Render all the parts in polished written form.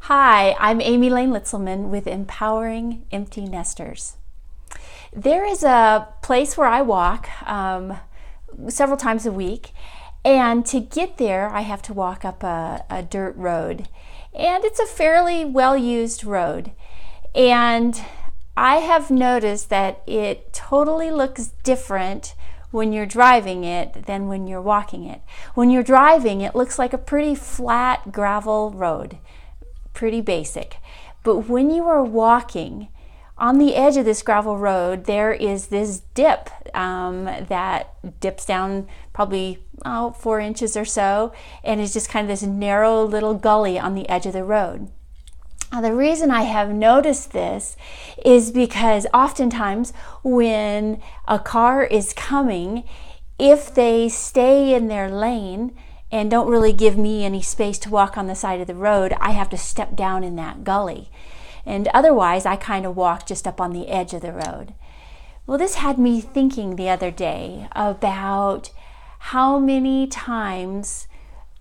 Hi, I'm Amy Lane Litzelman with Empowering Empty Nesters. There is a place where I walk several times a week, and to get there, I have to walk up a dirt road. And it's a fairly well-used road. And I have noticed that it totally looks different when you're driving it than when you're walking it. When you're driving, it looks like a pretty flat gravel road. Pretty basic. But when you are walking on the edge of this gravel road, there is this dip that dips down probably 4 inches or so, and is just kind of this narrow little gully on the edge of the road. Now, the reason I have noticed this is because oftentimes when a car is coming, if they stay in their lane and don't really give me any space to walk on the side of the road, I have to step down in that gully. And otherwise, I kind of walk just up on the edge of the road. Well, this had me thinking the other day about how many times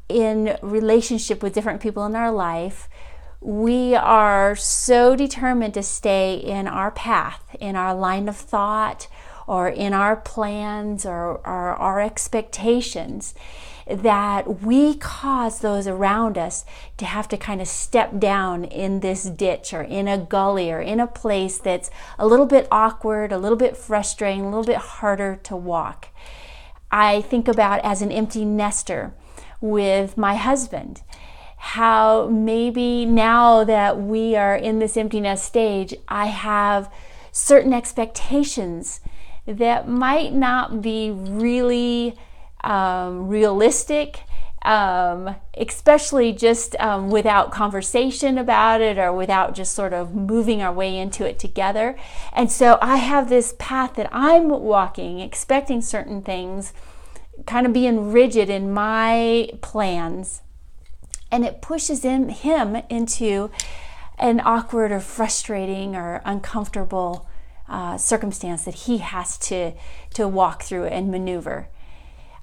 in relationship with different people in our life, we are so determined to stay in our path, in our line of thought, or in our plans or our expectations, that we cause those around us to have to kind of step down in this ditch or in a gully or in a place that's a little bit awkward, a little bit frustrating, a little bit harder to walk. I think about as an empty nester with my husband, how maybe now that we are in this empty nest stage, I have certain expectations that might not be really realistic, especially just without conversation about it or without just sort of moving our way into it together. And so I have this path that I'm walking, expecting certain things, kind of being rigid in my plans, and it pushes him into an awkward or frustrating or uncomfortable circumstance that he has to walk through and maneuver.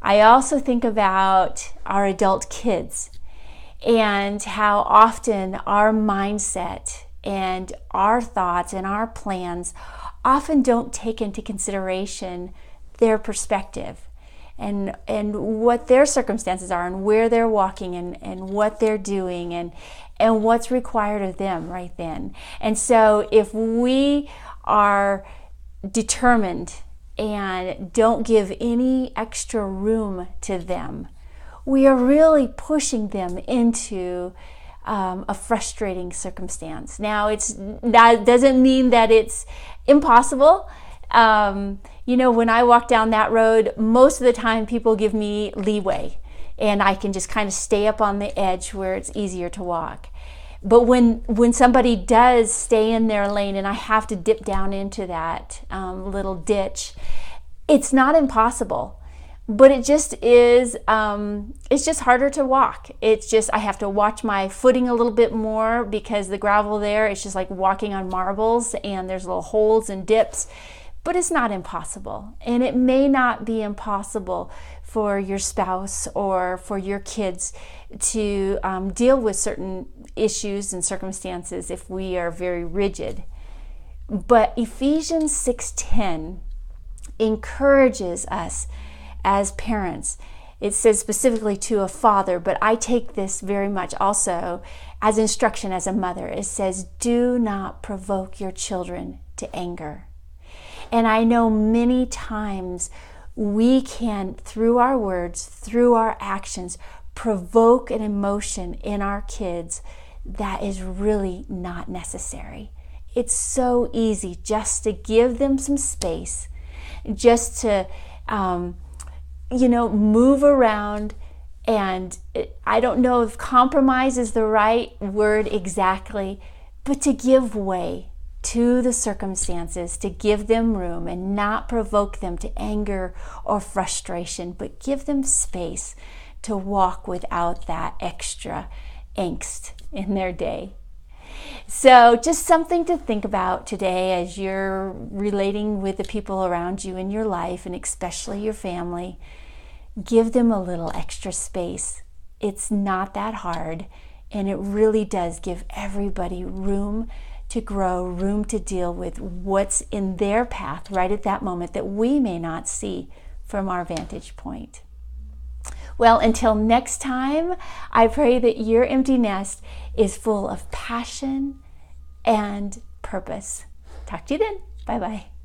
I also think about our adult kids and how often our mindset and our thoughts and our plans often don't take into consideration their perspective and what their circumstances are and where they're walking and what they're doing and what's required of them right then. And so if we are determined and don't give any extra room to them, we are really pushing them into a frustrating circumstance. Now, that doesn't mean that it's impossible. When I walk down that road, most of the time people give me leeway and I can just kind of stay up on the edge where it's easier to walk. But when somebody does stay in their lane and I have to dip down into that little ditch, it's not impossible, but it just is, it's just harder to walk. It's just, I have to watch my footing a little bit more because the gravel there, it's just like walking on marbles and there's little holes and dips, but it's not impossible. And it may not be impossible for your spouse or for your kids to deal with certain issues and circumstances if we are very rigid. But Ephesians 6:10 encourages us as parents. It says specifically to a father, but I take this very much also as instruction as a mother. It says, do not provoke your children to anger. And I know many times we can, through our words, through our actions, provoke an emotion in our kids that is really not necessary. It's so easy just to give them some space, just to, move around. And I don't know if compromise is the right word exactly, but to give way to the circumstances, to give them room and not provoke them to anger or frustration, but give them space to walk without that extra angst in their day. So just something to think about today as you're relating with the people around you in your life, and especially your family. Give them a little extra space. It's not that hard. And it really does give everybody room to grow, room to deal with what's in their path right at that moment that we may not see from our vantage point. Well, until next time, I pray that your empty nest is full of passion and purpose. Talk to you then. Bye-bye.